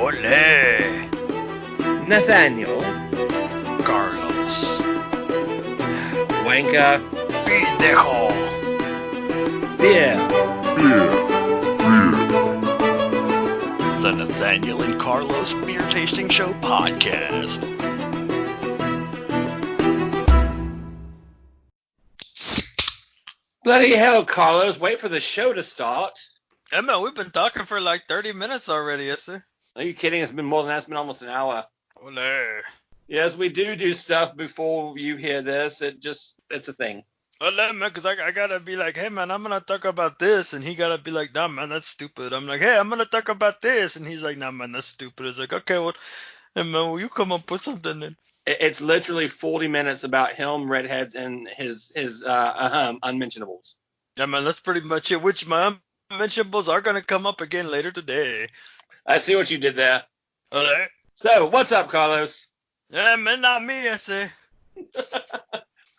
Ole. Nathaniel. Carlos. Wanker. Pendejo. Beer. The Nathaniel and Carlos Beer Tasting Show podcast. Bloody hell, Carlos. Wait for the show to start. Emma, we've been talking for like 30 minutes already, yes, sir. Are you kidding? It's been more than that. It's been almost an hour. Ole. Yes, we do stuff before you hear this. It's a thing. Ole, man, because I gotta be like, hey, man, I'm gonna talk about this. And he gotta be like, nah, man, that's stupid. I'm like, hey, I'm gonna talk about this. And he's like, nah, man, that's stupid. It's like, okay, well, hey, man, will you come up with something then? It's literally 40 minutes about him, redheads, and his unmentionables. Yeah, man, that's pretty much it. Which my unmentionables are gonna come up again later today. I see what you did there. Ole. So, what's up, Carlos? Yeah, man, not me, I say.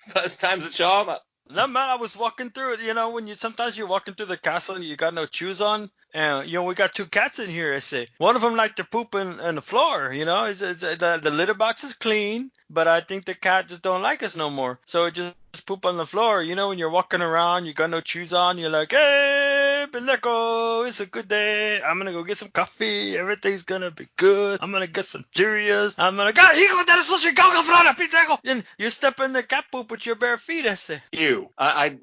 First time's a charm. No, man, I was walking through it. You know, when sometimes you're walking through the castle and you got no shoes on. And, we got two cats in here, I say. One of them like to poop in the floor, the litter box is clean, but I think the cat just don't like us no more. So it just poop on the floor. You know, when you're walking around, you got no shoes on, you're like, hey, pendejo, it's a good day. I'm going to go get some coffee. Everything's going to be good. I'm going to get some Cheerios. I'm going to go, hijo de la sushi, go, pendejo. And you step in the cat poop with your bare feet, I say.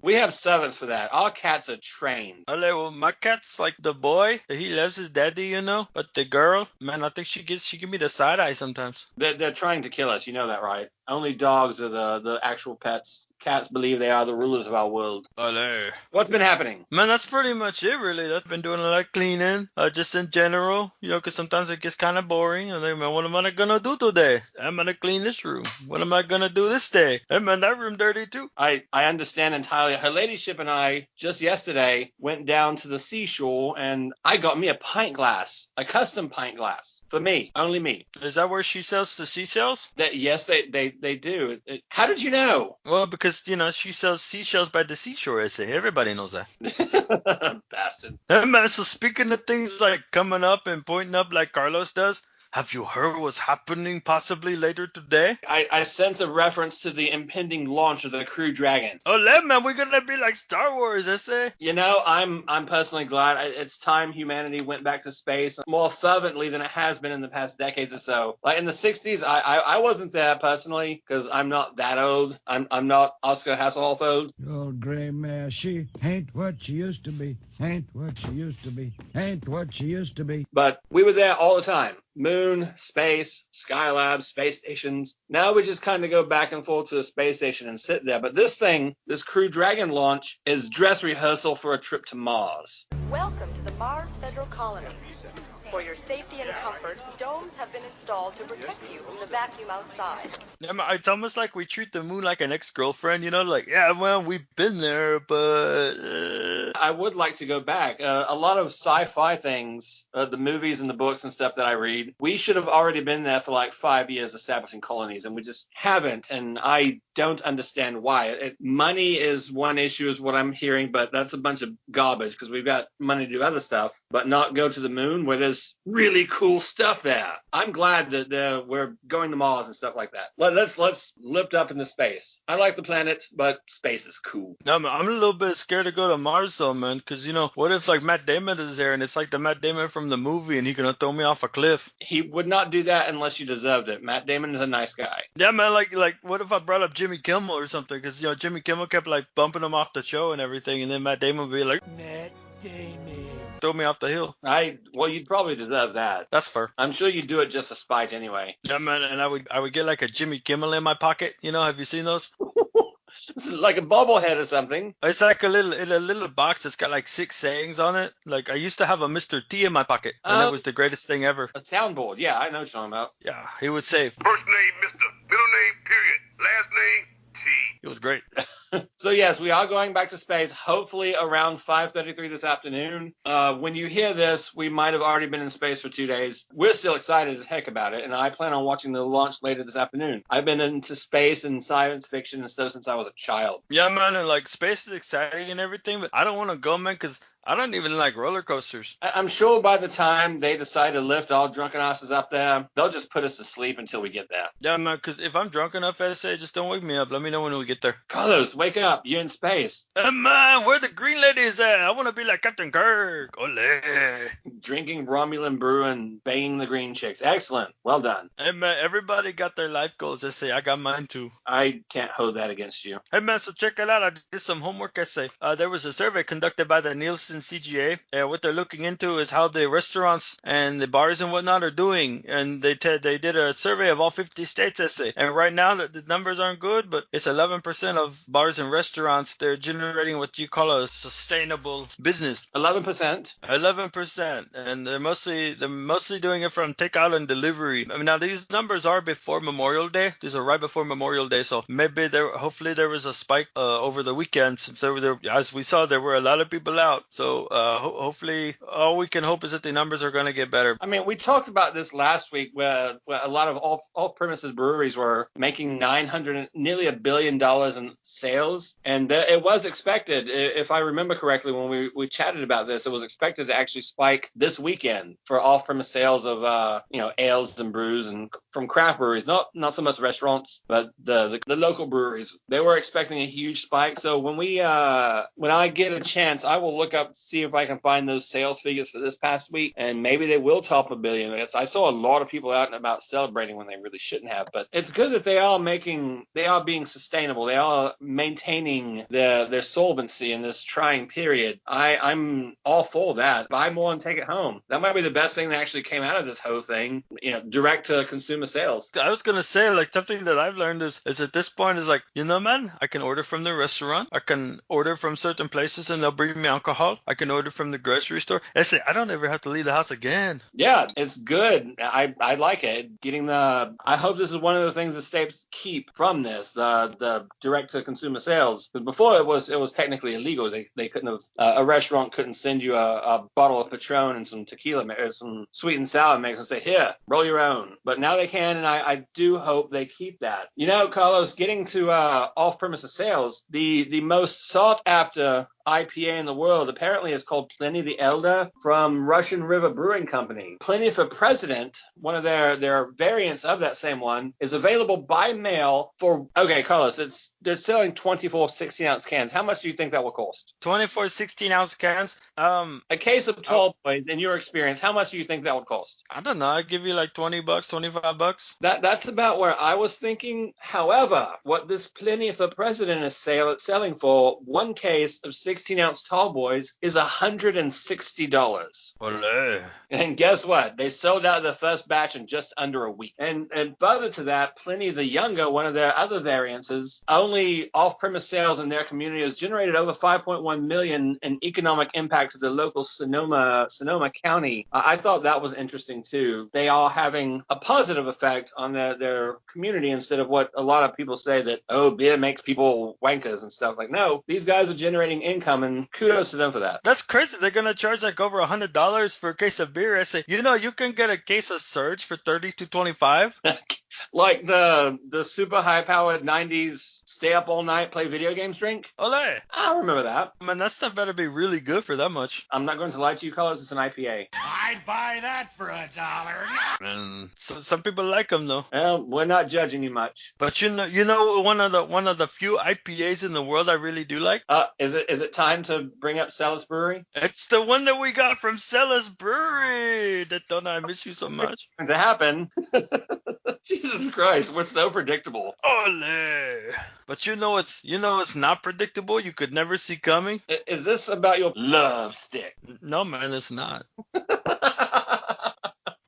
We have servants for that. Our cats are trained. Well, my cat's like the boy. He loves his daddy, But the girl, man, I think she give me the side eye sometimes. They're trying to kill us. You know that, right? Only dogs are the actual pets. Cats believe they are the rulers of our world. Ole. What's been happening? Man, that's pretty much it, really. I've been doing a lot of cleaning, just in general, because sometimes it gets kind of boring. And then, man, what am I going to do today? I'm going to clean this room. What am I going to do this day? Hey, man, that room dirty, too. I understand entirely. Her ladyship and I, just yesterday, went down to the seashore, and I got me a pint glass, a custom pint glass. For me, only me. Is that where she sells the seashells? Yes, they do. How did you know? Well, because, she sells seashells by the seashore, I say. Everybody knows that. Bastard. Hey, man, so speaking of things like coming up and pointing up like Carlos does, have you heard what's happening possibly later today? I sense a reference to the impending launch of the Crew Dragon. Oh, man, we're going to be like Star Wars, I say. I'm personally glad it's time humanity went back to space more fervently than it has been in the past decades or so. Like in the 60s, I wasn't there personally because I'm not that old. I'm not Oscar Hasselhoff old. Old gray mare, she ain't what she used to be. Ain't what she used to be. Ain't what she used to be. But we were there all the time. Moon, space, Skylab, space stations. Now we just kind of go back and forth to the space station and sit there. But this Crew Dragon launch is dress rehearsal for a trip to Mars. Welcome to the Mars Federal Colony. For your safety and comfort, domes have been installed to protect you from the vacuum outside. Yeah, it's almost like we treat the moon like an ex-girlfriend, like, yeah, well, we've been there, but... I would like to go back. A lot of sci-fi things, the movies and the books and stuff that I read, we should have already been there for like 5 years establishing colonies, and we just haven't, and I don't understand why. Money is one issue is what I'm hearing, but that's a bunch of garbage because we've got money to do other stuff, but not go to the moon where there's really cool stuff there. I'm glad that we're going to Mars and stuff like that. Let's lift up into space. I like the planet, but space is cool. No, I'm a little bit scared to go to Mars though, man, because what if like Matt Damon is there and it's like the Matt Damon from the movie and he's gonna throw me off a cliff? He would not do that unless you deserved it. Matt Damon is a nice guy. Yeah, man, like what if I brought up Jimmy Kimmel or something? Because Jimmy Kimmel kept like bumping him off the show and everything, and then Matt Damon would be like, Matt Damon, throw me off the hill. Well, you'd probably deserve that. That's fair. I'm sure you'd do it just to spite anyway. Yeah, man, and I would get like a Jimmy Kimmel in my pocket. Have you seen those? It's like a bobblehead or something. It's like a little box that's got like 6 sayings on it. Like I used to have a Mr.T in my pocket, and it was the greatest thing ever. A soundboard. Yeah, I know what you're talking about. Yeah, he would say first name Mr., middle name period, last name T. It was great. So yes, we are going back to space, hopefully around 5:33 this afternoon. When you hear this, we might have already been in space for 2 days. We're still excited as heck about it, and I plan on watching the launch later this afternoon. I've been into space and science fiction and stuff since I was a child. Yeah, man, and like space is exciting and everything, but I don't want to go, man, because I don't even like roller coasters. I'm sure by the time they decide to lift all drunken asses up there, they'll just put us to sleep until we get there. Yeah, man, because if I'm drunk enough, I say, just don't wake me up. Let me know when we get there. Carlos, wake up. You're in space. Hey, man, where the green ladies at? I want to be like Captain Kirk. Ole. Drinking Romulan brew and banging the green chicks. Excellent. Well done. Hey, man, everybody got their life goals. They say, I got mine too. I can't hold that against you. Hey, man, so check it out. I did some homework essay. There was a survey conducted by the Nielsen CGA. What they're looking into is how the restaurants and the bars and whatnot are doing. And they did a survey of all 50 states essay. And right now, the numbers aren't good, but it's 11% of bars and restaurants. They're generating what you call a sustainable business. 11%. 11%, and they're mostly doing it from takeout and delivery. I mean, now these numbers are before Memorial Day. These are right before Memorial Day, so maybe hopefully there was a spike over the weekend, since as we saw, there were a lot of people out. So hopefully, all we can hope is that the numbers are going to get better. I mean, we talked about this last week, where a lot of off-premises breweries were making nearly $1 billion in sales, and it was expected, if I remember correctly, when we chatted about this, it was expected to actually spike this weekend for off-premise sales of ales and brews and from craft breweries, not so much restaurants, but the local breweries. They were expecting a huge spike. So when I get a chance, I will look up, see if I can find those sales figures for this past week, and maybe they will top $1 billion. I saw a lot of people out and about celebrating when they really shouldn't have, but it's good that they are being sustainable. They are maintaining their solvency in this trying period. I'm all for that. Buy more and take it home. That might be the best thing that actually came out of this whole thing, direct to consumer sales. I was gonna say, like, something that I've learned is at this point is like, man, I can order from the restaurant, I can order from certain places and they'll bring me alcohol, I can order from the grocery store. I don't ever have to leave the house again. Yeah, it's good. I like it. I hope this is one of the things the states keep from this, the direct to consumer sales. Because before it was technically illegal. They couldn't have, a restaurant couldn't send you a bottle of Patron and some tequila or some sweet and sour mix and say, here, roll your own. But now they can, and I do hope they keep that. Carlos, getting to off-premises sales, the most sought after IPA in the world apparently is called Pliny the Elder from Russian River Brewing Company. Pliny for President, one of their variants of that same one, is available by mail for, okay, Carlos, they're selling 24 16-ounce cans. How much do you think that will cost? 24 16-ounce cans. A case of tall boys, in your experience, how much do you think that would cost? I don't know. I'd give you like $20, $25. That's about where I was thinking. However, what this Pliny for President is selling for one case of 16-ounce tall boys is $160. Olé. And guess what? They sold out the first batch in just under a week. And further to that, Pliny the Younger, one of their other variances, only off-premise sales in their community has generated over $5.1 million in economic impact to the local Sonoma County. I thought that was interesting too. They are having a positive effect on their community instead of what a lot of people say that, beer makes people wankers and stuff. Like, no, these guys are generating income, and kudos to them for that. That's crazy. They're gonna charge like over $100 for a case of beer. I say, you can get a case of Surge for $30 to $25. Like the super high-powered 90s stay up all night, play video games drink? Olé. I remember that. Man, that stuff better be really good for that much. I'm not going to lie to you, Carlos. It's an IPA. I'd buy that for $1. And some people like them though. Well, we're not judging you much. But one of the few IPAs in the world I really do like. Is it time to bring up Celis Brewery? It's the one that we got from Celis Brewery. Daytona, I miss you so much. To happen. Jesus Christ, we're so predictable. Ole. But it's not predictable. You could never see coming. Is this about your love stick? No, man, it's not.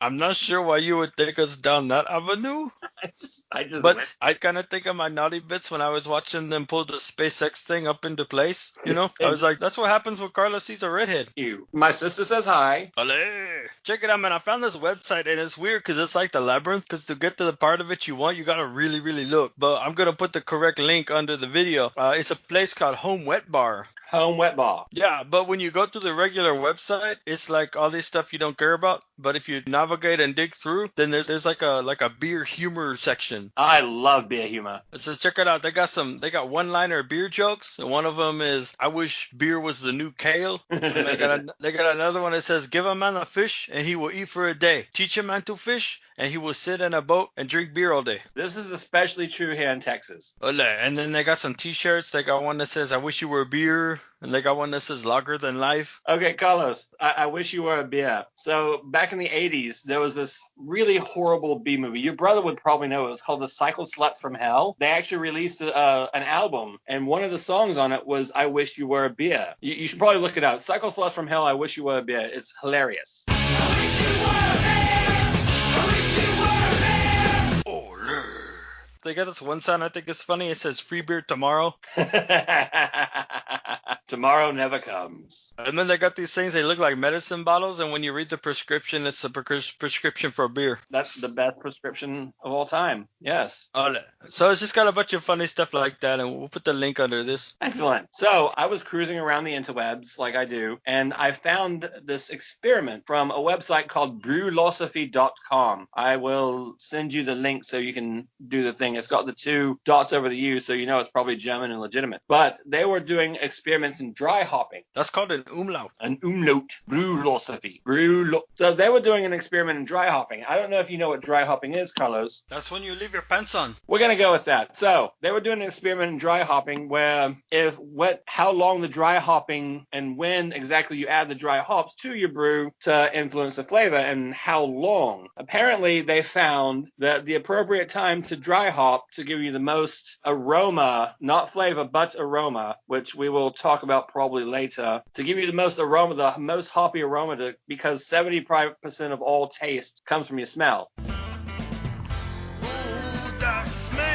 I'm not sure why you would take us down that avenue. But I kind of think of my naughty bits when I was watching them pull the SpaceX thing up into place. I was like, that's what happens when Carlos sees a redhead. My sister says hi. Olé. Check it out, man. I found this website, and it's weird because it's like the labyrinth, because to get to the part of it you want, you got to really, really look. But I'm going to put the correct link under the video. It's a place called Home Wet Bar. Home Wet Bar. Yeah, but when you go to the regular website, it's like all this stuff you don't care about. but if you navigate and dig through, then there's like a beer humor section. I love beer humor. So check it out. They got one-liner beer jokes, and one of them is, "I wish beer was the new kale." And they got another one that says, "Give a man a fish and he will eat for a day. Teach a man to fish and he will sit in a boat and drink beer all day." This is especially true here in Texas. Ole. And then they got some T-shirts. They got one that says, "I wish you were a beer," and they got one that says, "Longer than life." Okay, Carlos, I wish you were a beer. So back in the 80s, there was this really horrible B movie. Your brother would probably know it. It was called The Cycle Slut from Hell. They actually released an album, and one of the songs on it was "I Wish You Were a Beer." You should probably look it up. Cycle Slut from Hell, "I Wish You Were a Beer." It's hilarious. They got this one sign I think is funny. It says, "Free beer tomorrow." Tomorrow never comes. And then they got these things. They look like medicine bottles, and when you read the prescription, it's a prescription for beer. That's the best prescription of all time. Yes. Ole. So it's just got a bunch of funny stuff like that, and we'll put the link under this. Excellent. So I was cruising around the interwebs like I do, and I found this experiment from a website called brewlosophy.com. I will send you the link so you can do the thing. It's got the 2 dots over the U, so you know it's probably German and legitimate. But they were doing experiments in dry hopping. That's called an umlaut. An umlaut. Brewlosophy. So they were doing an experiment in dry hopping. I don't know if you know what dry hopping is, Carlos. That's when you leave your pants on. We're going to go with that. So they were doing an experiment in dry hopping where how long the dry hopping and when exactly you add the dry hops to your brew to influence the flavor and how long. Apparently, they found that the appropriate time to dry hop to give you the most aroma, not flavor, but aroma, which we will talk about probably later, to give you the most aroma, the most hoppy aroma, because 75% of all taste comes from your smell. Ooh, that smell.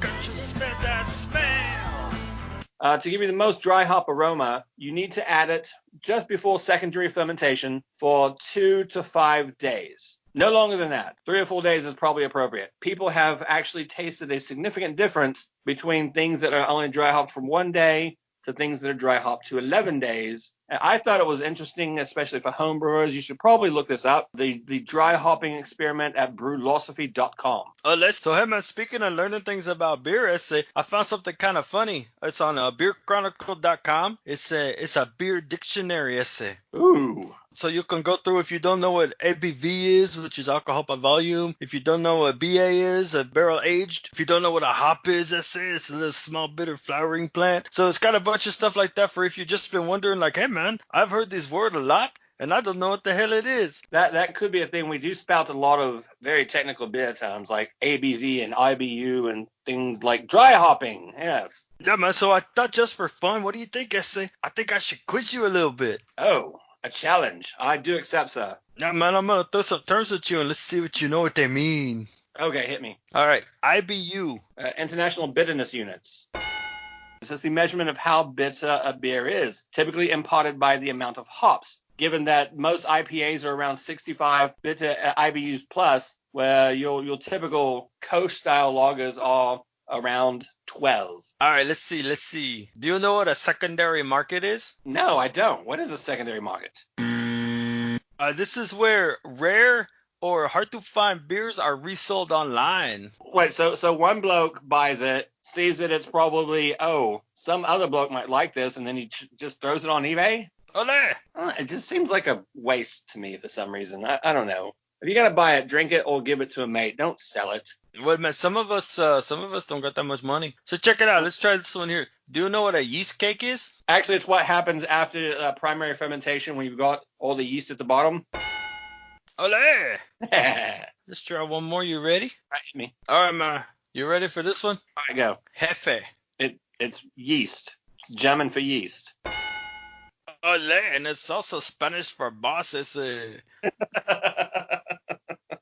Can't you smell that smell? To give you the most dry hop aroma, you need to add it just before secondary fermentation for 2 to 5 days. No longer than that. 3 or 4 days is probably appropriate. People have actually tasted a significant difference between things that are only dry hopped from 1 day to things that are dry hopped to 11 days. And I thought it was interesting, especially for home brewers. You should probably look this up. The dry hopping experiment at brewlosophy.com. So, hey man, speaking of learning things about beer, I found something kind of funny. It's on beerchronicle.com. It's a beer dictionary essay. Ooh. So you can go through, if you don't know what ABV is, which is alcohol by volume. If you don't know what BA is, a barrel aged. If you don't know what a hop is, it's a little small bitter flowering plant. So it's got a bunch of stuff like that for if you've just been wondering, like, hey man, I've heard this word a lot and I don't know what the hell it is. That could be a thing. We do spout a lot of very technical beer terms like ABV and IBU and things like dry hopping. Yes. Yeah man, so I thought just for fun, what do you think, Essay? I think I should quiz you a little bit. Oh. A challenge. I do accept, sir. Yeah, man, I'm going to throw some terms at you and let's see what you know what they mean. Okay, hit me. All right, IBU. International Bitterness Units. This is the measurement of how bitter a beer is, typically imparted by the amount of hops. Given that most IPAs are around 65 bitter IBUs plus, where your typical Coast-style lagers are around 12. All right, let's see. Do you know what a secondary market is? No, I don't. What is a secondary market? This is where rare or hard to find beers are resold online. Wait, so one bloke buys it, sees that it's probably, some other bloke might like this, and then he just throws it on eBay? Ole! It just seems like a waste to me for some reason. I don't know. If you gotta buy it, drink it or give it to a mate. Don't sell it. Wait, man, some of us don't got that much money. So check it out. Let's try this one here. Do you know what a yeast cake is? Actually, it's what happens after primary fermentation when you've got all the yeast at the bottom. Ole! Let's try one more. You ready? Right, hit me. All right, man. You ready for this one? All right, go. Jefe. It's yeast. It's German for yeast. Ole, and it's also Spanish for boss.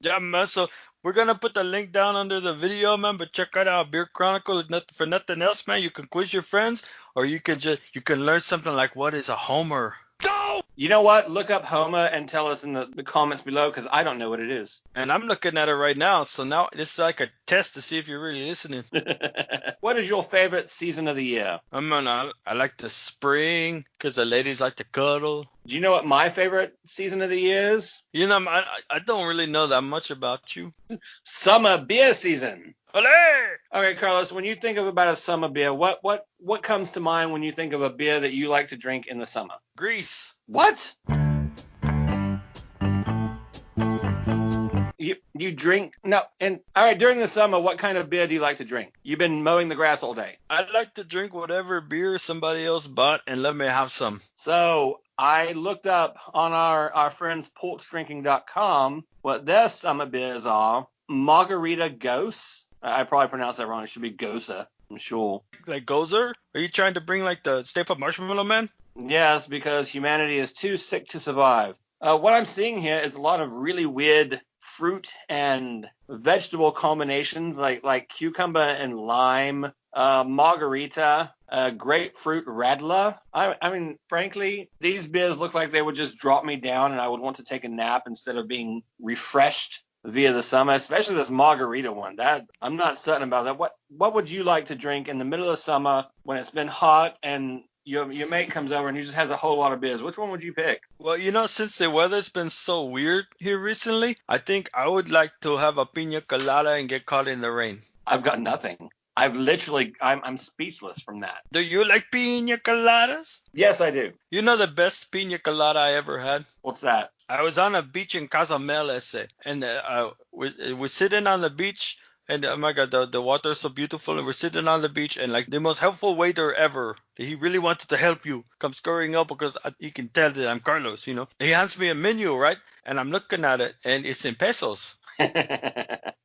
Yeah, man. So we're gonna put the link down under the video, man. But check it out, Beer Chronicle. For nothing else, man. You can quiz your friends, or you can learn something like what is a homer. Go! You know what? Look up Homer and tell us in the comments below, because I don't know what it is. And I'm looking at it right now, so now it's like a test to see if you're really listening. What is your favorite season of the year? I like the spring because the ladies like to cuddle. Do you know what my favorite season of the year is? You know, I don't really know that much about you. Summer beer season. Ole! Okay, Carlos, when you think about a summer beer, what comes to mind when you think of a beer that you like to drink in the summer? Grease. What? You drink? No. And all right, during the summer, what kind of beer do you like to drink? You've been mowing the grass all day. I like to drink whatever beer somebody else bought and let me have some. So I looked up on our friends porchdrinking.com what their summer beers are. Margarita Gose. I probably pronounced that wrong. It should be Gosa, I'm sure. Like Gozer? Are you trying to bring like the Stay Puft Marshmallow Man? Yes, because humanity is too sick to survive. What I'm seeing here is a lot of really weird fruit and vegetable combinations, like cucumber and lime, margarita, grapefruit radler. I mean, frankly, these beers look like they would just drop me down and I would want to take a nap instead of being refreshed via the summer, especially this margarita one. That I'm not certain about that. What would you like to drink in the middle of summer when it's been hot and your mate comes over and he just has a whole lot of beers? Which one would you pick? Well, you know, since the weather's been so weird here recently, I think I would like to have a pina colada and get caught in the rain. I've got nothing. I'm speechless from that. Do you like pina coladas? Yes, I do. You know the best pina colada I ever had? What's that? I was on a beach in Cozumel, and we're sitting on the beach, and oh my God, the water is so beautiful, and we're sitting on the beach, and like the most helpful waiter ever, he really wanted to help you, comes scurrying up because you can tell that I'm Carlos, you know. He hands me a menu, right? And I'm looking at it, and it's in pesos.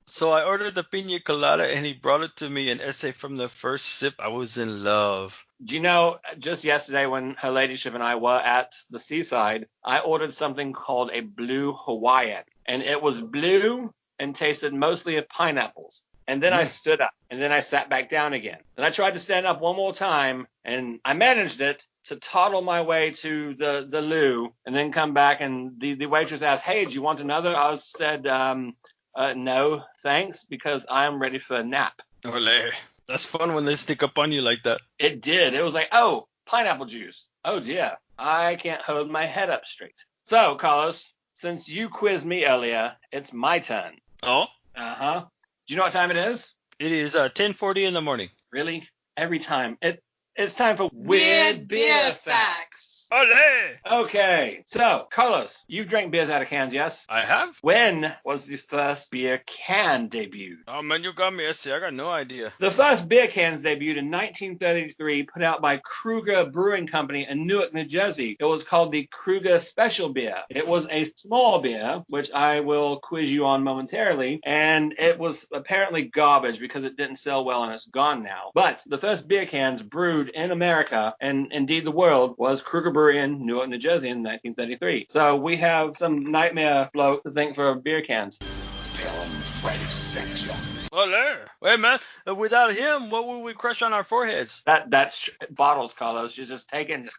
So I ordered the pina colada, and he brought it to me, and from the first sip, I was in love. Do you know, just yesterday when her ladyship and I were at the seaside, I ordered something called a blue Hawaiian, and it was blue and tasted mostly of pineapples. And then I stood up, and then I sat back down again. And I tried to stand up one more time, and I managed it to toddle my way to the loo, and then come back, and the waitress asked, "Hey, do you want another?" I said, "No, thanks, because I'm ready for a nap." Ole. That's fun when they stick up on you like that. It did. It was like, oh, pineapple juice. Oh, dear. I can't hold my head up straight. So, Carlos, since you quizzed me earlier, it's my turn. Oh? Uh-huh. Do you know what time it is? It is 10:40 in the morning. Really? Every time. It's time for Weird Beer Facts. Ole! Okay, so, Carlos, you've drank beers out of cans, yes? I have? When was the first beer can debut? Oh, man, you got me. I got no idea. The first beer cans debuted in 1933, put out by Kruger Brewing Company in Newark, New Jersey. It was called the Kruger Special Beer. It was a small beer, which I will quiz you on momentarily, and it was apparently garbage because it didn't sell well and it's gone now. But the first beer cans brewed in America, and indeed the world, was Kruger Brewery in Newark, New Jersey in 1933. So we have some nightmare bloke to thank for beer cans. Tell him Freddy sent you. Ole! Wait, man, without him, what would we crush on our foreheads? That's bottles, Carlos. You just take it and just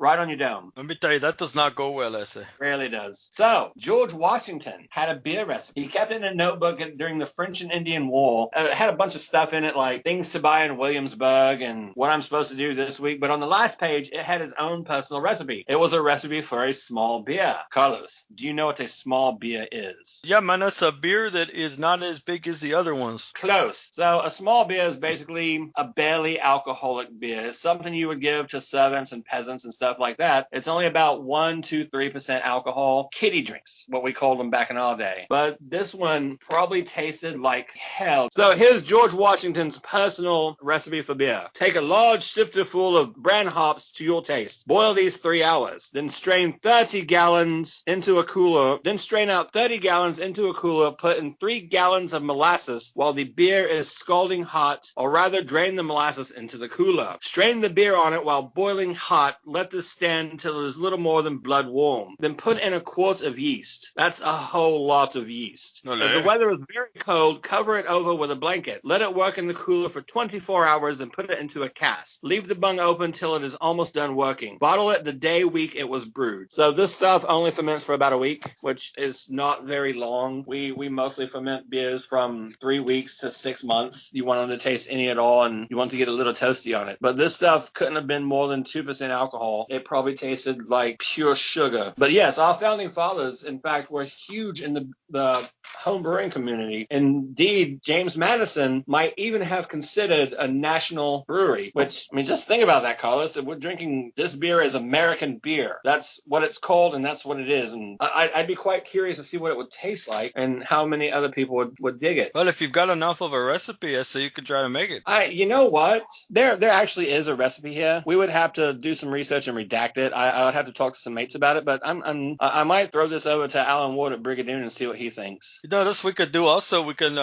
right on your dome. Let me tell you, that does not go well, Really does. So, George Washington had a beer recipe. He kept it in a notebook during the French and Indian War. It had a bunch of stuff in it, like things to buy in Williamsburg and what I'm supposed to do this week. But on the last page, it had his own personal recipe. It was a recipe for a small beer. Carlos, do you know what a small beer is? Yeah, man, that's a beer that is not as big as the other ones. Close. So a small beer is basically a barely alcoholic beer. It's something you would give to servants and peasants and stuff like that. It's only about 1-3% alcohol. Kiddie drinks, what we called them back in our day. But this one probably tasted like hell. So here's George Washington's personal recipe for beer. Take a large sifter full of bran hops to your taste. Boil these 3 hours. Then strain 30 gallons into a cooler. Then strain out 30 gallons into a cooler. Put in 3 gallons of molasses hours while the beer is scalding hot, or rather drain the molasses into the cooler. Strain the beer on it while boiling hot. Let this stand until it is little more than blood warm. Then put in a quart of yeast. That's a whole lot of yeast. If the weather is very cold, cover it over with a blanket. Let it work in the cooler for 24 hours and put it into a cask. Leave the bung open till it is almost done working. Bottle it the week it was brewed. So this stuff only ferments for about a week, which is not very long. We mostly ferment beers from 3 weeks to 6 months. You want them to taste any at all, and you want to get a little toasty on it. But this stuff couldn't have been more than 2% alcohol. It probably tasted like pure sugar. But yes, our founding fathers, in fact, were huge in the home brewing community. Indeed, James Madison might even have considered a national brewery, which, I mean, just think about that, Carlos. We're drinking this beer as American beer. That's what it's called, and that's what it is. And I'd be quite curious to see what it would taste like and how many other people would dig it. Well, if you've got enough of a recipe, I say you could try to make it. You know what? There actually is a recipe here. We would have to do some research and redact it. I would have to talk to some mates about it, but I might throw this over to Alan Ward at Brigadoon and see what he thinks. You know, this we could do also. We can,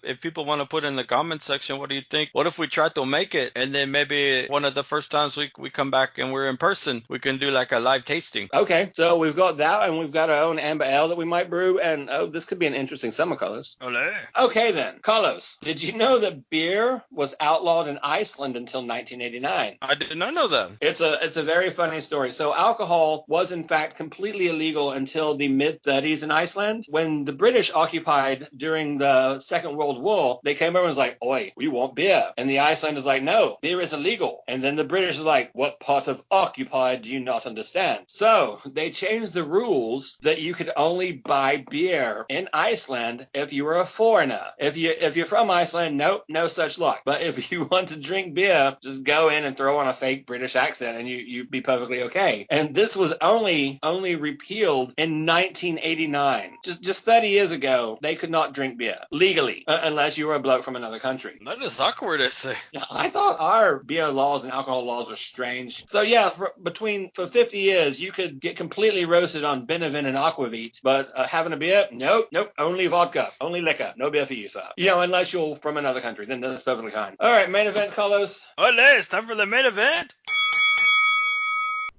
if people want to put in the comment section, what do you think? What if we try to make it, and then maybe one of the first times we come back and we're in person, we can do like a live tasting. Okay, so we've got that, and we've got our own amber ale that we might brew, and this could be an interesting summer, Carlos. Olé. Okay then, Carlos, did you know that beer was outlawed in Iceland until 1989? I did not know that. It's a very funny story. So alcohol was in fact completely illegal until the mid-30s in Iceland. When the British occupied during the Second World War, they came over and was like, "Oi, we want beer." And the Icelanders like, "No, beer is illegal." And then the British was like, "What part of occupied do you not understand?" So they changed the rules that you could only buy beer in Iceland if you were a foreigner. If you're from Iceland, no such luck. But if you want to drink beer, just go in and throw on a fake British accent and you'd be perfectly okay. And this was only repealed in 1989. Just 30 years ago, they could not drink beer legally unless you were a bloke from another country. That is awkward, I say. Yeah, I thought our beer laws and alcohol laws were strange. So yeah, for 50 years, you could get completely roasted on Benevin and Aquavit, but having a beer, nope, only vodka, only liquor, no beer for you, sir. You know, unless you're from another country, then that's perfectly fine. All right, main event, Carlos. Olé, it's time for the main event.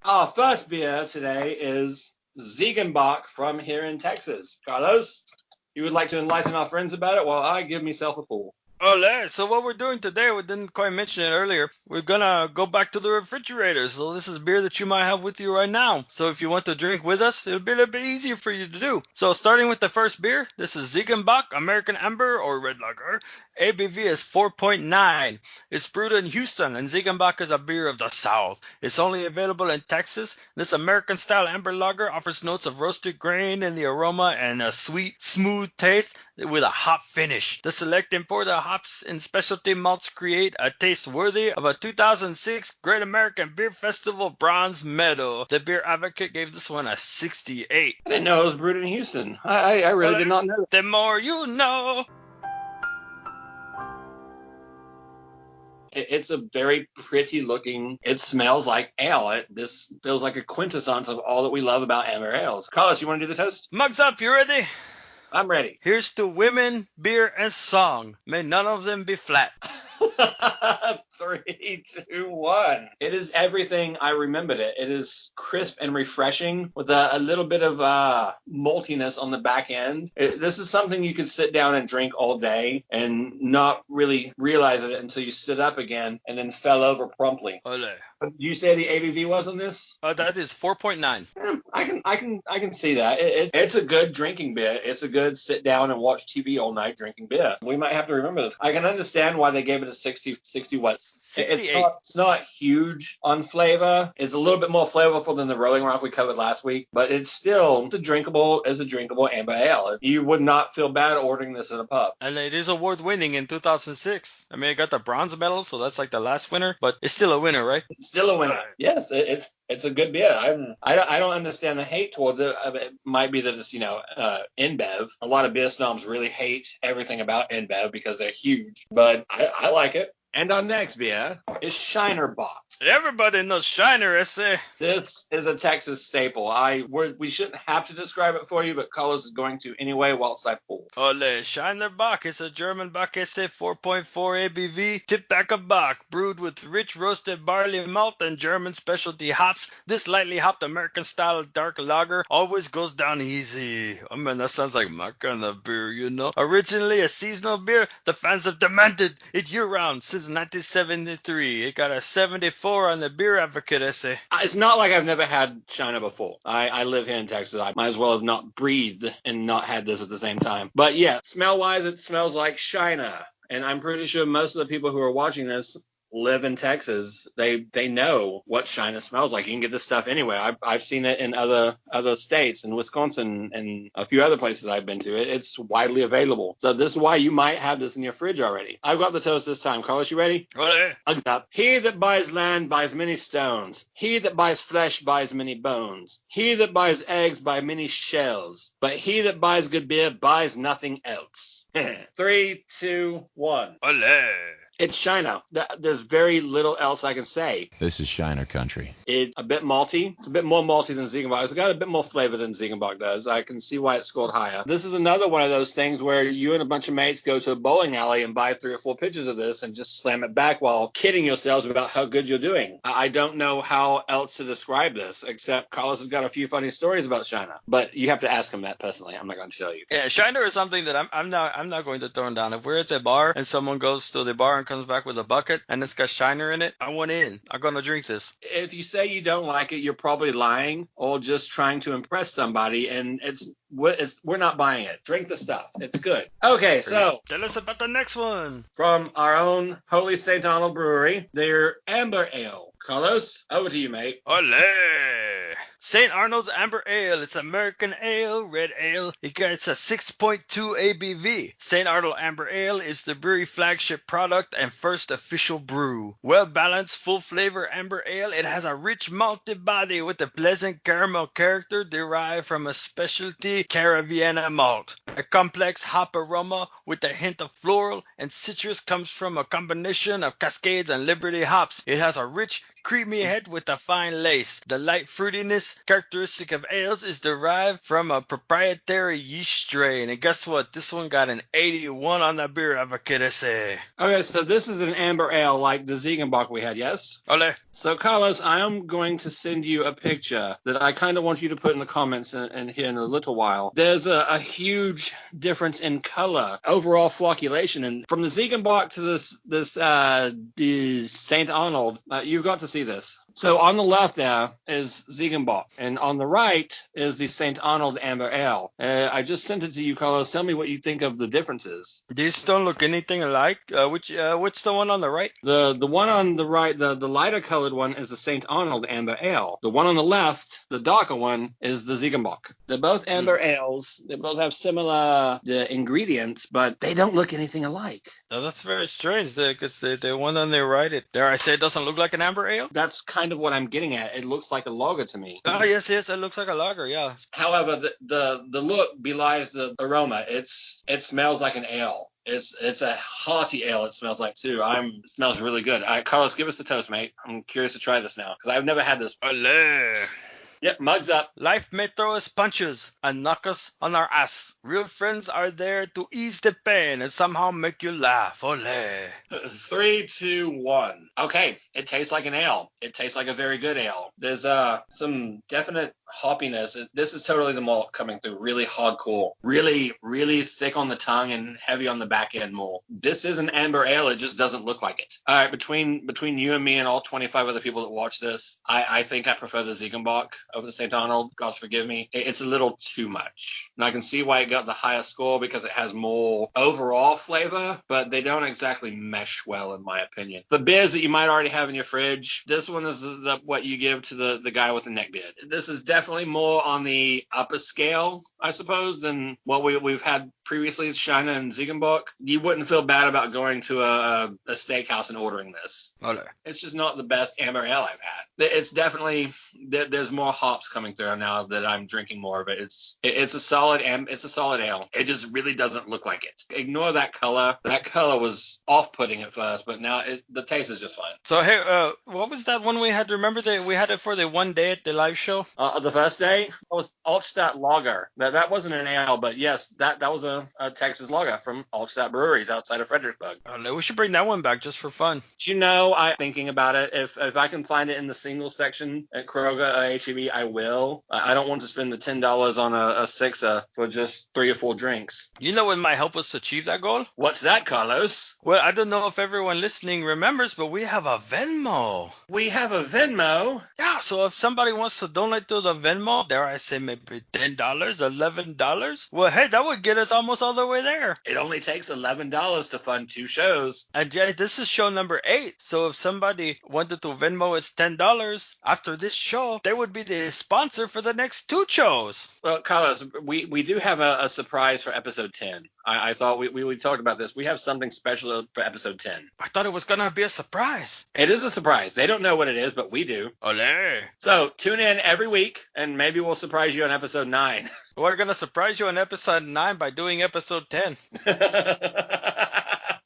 Our first beer today is Ziegen Bock from here in Texas. Carlos, you would like to enlighten our friends about it while I give myself a pull. Olé, so what we're doing today, we didn't quite mention it earlier, we're gonna go back to the refrigerator. So this is beer that you might have with you right now. So if you want to drink with us, it'll be a little bit easier for you to do. So starting with the first beer, this is Ziegen Bock, American Amber or Red Lager. ABV is 4.9. It's brewed in Houston, and Ziegen Bock is a beer of the South. It's only available in Texas. This American-style amber lager offers notes of roasted grain in the aroma and a sweet, smooth taste with a hop finish. The select imported hops and specialty malts create a taste worthy of a 2006 Great American Beer Festival bronze medal. The Beer Advocate gave this one a 68. I didn't know it was brewed in Houston. I really did not know. The more you know. It's a very pretty looking, it smells like ale. This feels like a quintessence of all that we love about amber ales. Carlos, you want to do the toast? Mugs up, you ready? I'm ready. Here's to women, beer, and song. May none of them be flat. 3, 2, 1. It is everything I remembered it. It is crisp and refreshing with a little bit of maltiness on the back end. This is something you could sit down and drink all day and not really realize it until you stood up again and then fell over promptly. Olé. You say the ABV was on this? That is 4.9. I can see that. It's a good drinking beer. It's a good sit down and watch TV all night drinking beer. We might have to remember this. I can understand why they gave it a 60 what? 68. It's not huge on flavor. It's a little bit more flavorful than the Rolling Rock we covered last week, but it's a drinkable amber ale. You would not feel bad ordering this at a pub. And it is award winning in 2006. I mean, it got the bronze medal, so that's like the last winner, but it's still a winner, right? It's still a winner. Yes, it's a good beer. I don't understand the hate towards it. It might be that it's, InBev. A lot of beer snobs really hate everything about InBev because they're huge, but I like it. And our next beer is Shiner Bock. Everybody knows Shiner, I say. This is a Texas staple. We shouldn't have to describe it for you, but Carlos is going to anyway whilst I pull. Ole, Shiner Bock is a German Bock SA 4.4 ABV Tippbacker Bock, brewed with rich roasted barley malt and German specialty hops. This lightly hopped American-style dark lager always goes down easy. Oh man, that sounds like my kind of beer, you know. Originally a seasonal beer, the fans have demanded it year-round since 1973. It got a 74 on the Beer Advocate essay. It's not like I've never had Shiner before. I live here in Texas. I might as well have not breathed and not had this at the same time. But yeah, smell-wise, it smells like Shiner. And I'm pretty sure most of the people who are watching this live in Texas. They know what Shiner smells like. You can get this stuff anywhere. I've seen it in other states, in Wisconsin and a few other places I've been to. It's widely available. So this is why you might have this in your fridge already. I've got the toast this time. Carlos, you ready? Ole. Hugged up. He that buys land buys many stones. He that buys flesh buys many bones. He that buys eggs buys many shells. But he that buys good beer buys nothing else. 3, 2, 1. Ole. It's Shiner. There's very little else I can say. This is Shiner country. It's a bit malty. It's a bit more malty than Ziegen Bock. It's got a bit more flavor than Ziegen Bock does. I can see why it scored higher. This is another one of those things where you and a bunch of mates go to a bowling alley and buy 3 or 4 pitchers of this and just slam it back while kidding yourselves about how good you're doing. I don't know how else to describe this, except Carlos has got a few funny stories about Shiner. But you have to ask him that personally. I'm not going to tell you. Yeah, Shiner is something that I'm not going to turn down. If we're at the bar and someone goes to the bar and comes back with a bucket and it's got Shiner in it, I want in. I'm going to drink this. If you say you don't like it, you're probably lying or just trying to impress somebody, and we're not buying it. Drink the stuff. It's good. Okay, so Tell us about the next one. from our own Holy St. Arnold Brewery, their Amber Ale. Carlos, over to you, mate. Ole! St. Arnold's Amber Ale. It's American ale, red ale. It's a 6.2 ABV. St. Arnold Amber Ale is the brewery flagship product and first official brew. Well-balanced, full-flavor amber ale. It has a rich malty body with a pleasant caramel character derived from a specialty Caraviana malt. A complex hop aroma with a hint of floral and citrus comes from a combination of Cascades and Liberty hops. It has a rich, creamy head with a fine lace. The light fruitiness characteristic of ales is derived from a proprietary yeast strain. And guess what? This one got an 81 on the Beer Advocate essay. Okay, so this is an Amber Ale like the Ziegen Bock we had, yes? Ole. So, Carlos, I am going to send you a picture that I kind of want you to put in the comments and here in a little while. There's a huge difference in color, overall flocculation. And from the Ziegen Bock to the St. Arnold, you've got to see this. So on the left there is Ziegen Bock, and on the right is the St. Arnold Amber Ale. I just sent it to you, Carlos. Tell me what you think of the differences. These don't look anything alike. Which the one on the right? The one on the right, the lighter colored one is the St. Arnold Amber Ale. The one on the left, the darker one, is the Ziegen Bock. They're both amber ales. They both have similar ingredients, but they don't look anything alike. Oh, that's very strange because the one on the right, it doesn't look like an amber ale. That's kind of what I'm getting at. It looks like a lager to me. Oh, yes, it looks like a lager, yeah. However, the look belies the aroma. It smells like an ale. It's a hearty ale. It smells like too. It smells really good. All right, Carlos, give us the toast, mate. I'm curious to try this now because I've never had this. Ole. Yep, mugs up. Life may throw us punches and knock us on our ass. Real friends are there to ease the pain and somehow make you laugh. Ole. 3, 2, 1. Okay, it tastes like an ale. It tastes like a very good ale. There's some definite hoppiness. This is totally the malt coming through. Really hardcore. Really, really thick on the tongue and heavy on the back end more. This is an amber ale. It just doesn't look like it. All right, between you and me and all 25 other people that watch this, I think I prefer the Ziegen Bock over the St. Arnold. God forgive me. It's a little too much. And I can see why it got the highest score because it has more overall flavor, but they don't exactly mesh well in my opinion. The beers that you might already have in your fridge, this one is what you give to the guy with the neckbeard. This is definitely more on the upper scale, I suppose, than what we've had previously, Shiner and Ziegen Bock. You wouldn't feel bad about going to a steakhouse and ordering this. Ole. It's just not the best amber ale I've had. It's definitely, there's more hops coming through now that I'm drinking more of it. It's a solid ale. It just really doesn't look like it. Ignore that color. That color was off-putting at first, but now the taste is just fine. So hey, what was that one we had? Remember that we had it for the one day at the live show? The first day was Altstadt Lager. That wasn't an ale, but yes, that was a Texas lager from Altstadt Breweries outside of Fredericksburg. We should bring that one back just for fun. Do you know, I'm thinking about it. If I can find it in the single section at Kroger or HEB, I will. I don't want to spend the $10 on a sixer for just 3 or 4 drinks. You know what might help us achieve that goal? What's that, Carlos? Well, I don't know if everyone listening remembers, but we have a Venmo. We have a Venmo? Yeah, so if somebody wants to donate to the Venmo, dare I say maybe $10, $11, well, hey, that would get us almost all the way there. It only takes $11 to fund 2 shows. And Jay, this is show number 8. So if somebody wanted to Venmo us $10 after this show, they would be the sponsor for the next 2 shows. Well, Carlos, we do have a surprise for episode 10. I thought we talked about this. We have something special for episode 10. I thought it was going to be a surprise. It is a surprise. They don't know what it is, but we do. Olé. So tune in every week, and maybe we'll surprise you on episode 9. We're going to surprise you on episode 9 by doing episode 10.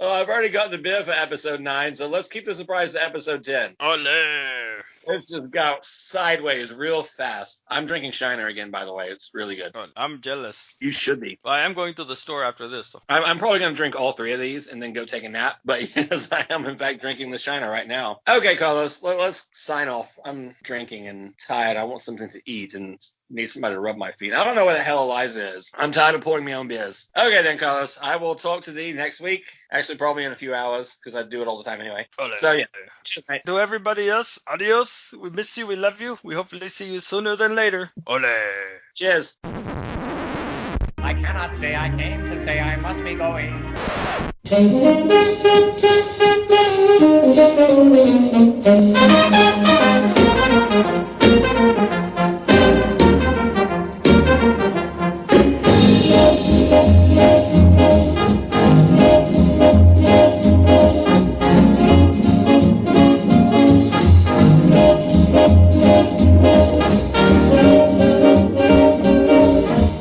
Well, I've already gotten the beer for episode 9, so let's keep the surprise to episode 10. Olé. Let's just go sideways real fast. I'm drinking Shiner again, by the way. It's really good. I'm jealous. You should be. Well, I am going to the store after this. So. I'm probably going to drink all 3 of these and then go take a nap. But yes, I am, in fact, drinking the Shiner right now. Okay, Carlos, let's sign off. I'm drinking and tired. I want something to eat and need somebody to rub my feet. I don't know where the hell Eliza is. I'm tired of pouring my own beers. Okay, then, Carlos, I will talk to thee next week. Actually, probably in a few hours because I do it all the time anyway. Olé. So, yeah. Cheers, mate. To everybody else, adios. We miss you. We love you. We hopefully see you sooner than later. Olé. Cheers. I cannot stay. I came to say I must be going. Thank you.